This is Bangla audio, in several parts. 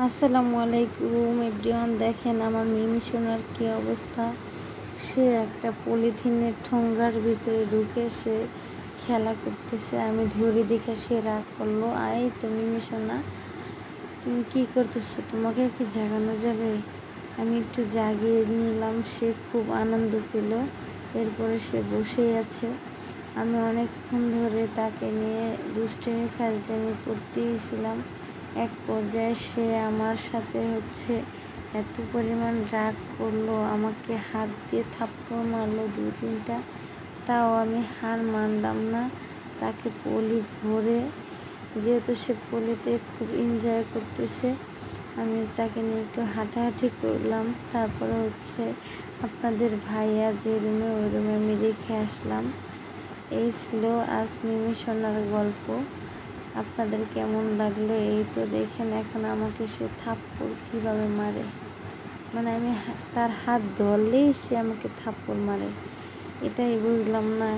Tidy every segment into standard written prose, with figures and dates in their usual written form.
আসসালামু আলাইকুম এভরিওয়ান। দেখেন আমার মিমি সোনার কী অবস্থা। সে একটা পলিথিনের ঠোঙ্গার ভিতরে ঢুকে সে খেলা করতেছে। আমি ধরে দেখে সে রাগ করলো। আই তো মিমি সোনা, তুমি কী করতেছো? তোমাকে কি জাগানো যাবে? আমি একটু জাগিয়ে নিলাম। সে খুব আনন্দ পেল। এরপরে সে বসেই আছে। আমি অনেকক্ষণ ধরে তাকে নিয়ে দুষ্টুমি ফাজলামি করতেইছিলাম। এক পর্যায়ে সে আমার সাথে এত পরিমাণ রাগ করলো, আমাকে হাত দিয়ে থাপ্পড় মারলো 2-3টা। তাও আমি হার মানলাম না। তাকে পলি ভরে, যেহেতু সে পলিতে খুব এনজয় করতেছে, আমি তাকে নিয়ে একটু হাঁটাহাঁটি করলাম। তারপরে আপনাদের ভাইয়া যে রুমে, ওই রুমে আমি রেখে আসলাম। এই ছিল আজ মিমি সোনার গল্প। আপনাদের কেমন লাগলো? এই তো দেখেন এখন আমাকে সে থাপ্পড় কীভাবে মারে, মানে আমি তার হাত ধরলেই সে আমাকে থাপ্পড় মারে। এটাই বুঝলাম না,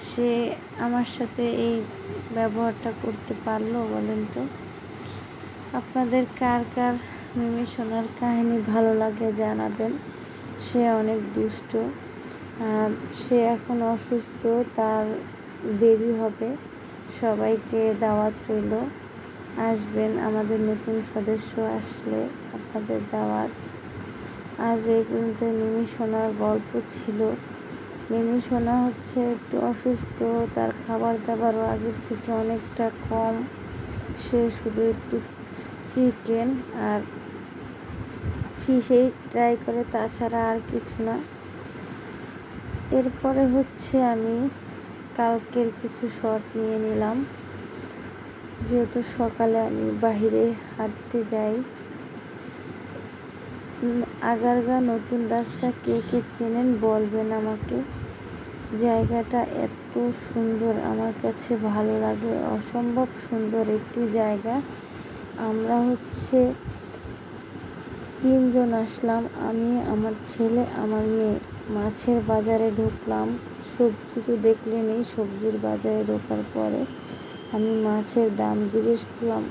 সে আমার সাথে এই ব্যবহারটা করতে পারলো বলেন তো? আপনাদের কার কার মিমি সোনার কাহিনী ভালো লাগে জানাবেন। সে অনেক দুষ্ট, আর সে এখন অসুস্থ, তার বেবি হবে। সবাইকে দাওয়াত রইল, আসবেন। আমাদের নতুন সদস্য আসলে আপনাদের দাওয়াত। আজ এই পর্যন্ত মিমি সোনার গল্প ছিল। মিমি সোনা একটু অসুস্থ, তার খাবার দাবারও আগের থেকে অনেকটা কম। সে শুধু একটু চিকেন আর ফিশেই ট্রাই করে, তাছাড়া আর কিছু না। এরপরে আমি কালকের কিছু শট নিয়ে নিলাম, যেহেতু সকালে আমি বাহিরে হাঁটতে যাই। আগারগা নতুন রাস্তা কে কে চেনেন বলবেন আমাকে। জায়গাটা এত সুন্দর, আমার কাছে ভালো লাগে, অসম্ভব সুন্দর একটি জায়গা। আমরা 3 জন আসলাম, আমি, আমার ছেলে, আমার মেয়ে। মাছের বাজারে ঢুকলাম। সবজি তো দেখলেনই। সবজির বাজারে ঢোকার পরে আমি মাছের দাম জিজ্ঞেস করলাম।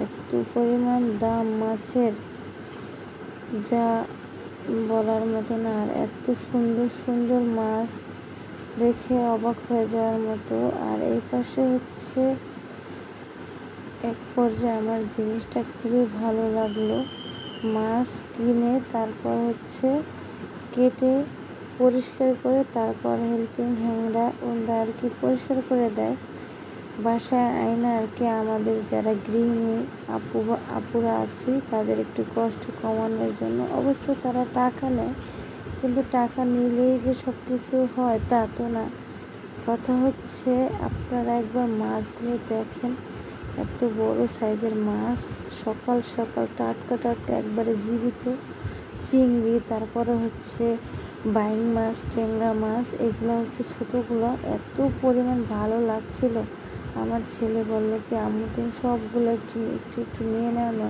এত পরিমাণ দাম মাছের, যা বলার মতো না। আর এত সুন্দর সুন্দর মাছ দেখে অবাক হয়ে যাওয়ার মতো। আর এই পাশে এক পর্যায়ে আমার জিনিসটা খুবই ভালো লাগলো। মাছ কিনে তারপর কেটে পরিষ্কার করে, তারপর হেল্পিং হ্যান্ডরা ওরা পরিষ্কার করে দেয়। বাসায় আয়না আমাদের যারা গৃহিণী আপুরা আছি, তাদের একটু কষ্ট কমানোর জন্য। অবশ্য তারা টাকা নেয়, কিন্তু টাকা নিলেই যে সব কিছু হয় তা তো না। কথা আপনারা একবার মাছগুলো দেখেন, এত বড় সাইজের মাছ। সকাল সকাল টাটকা টাটকা একবারে জীবিত চিংড়ি, তারপরে বাইং মাছ, ট্যাংরা মাছ, এগুলো ছোটোগুলো। এত পরিমাণ ভালো লাগছিল। আমার ছেলে বললো কি, আম্মু তুমি সবগুলো একটু একটু একটু নিয়ে নাও না।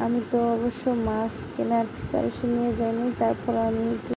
আমি তো অবশ্য মাছ কেনার প্রিপারেশন নিয়ে যাইনি, তারপর আমি একটু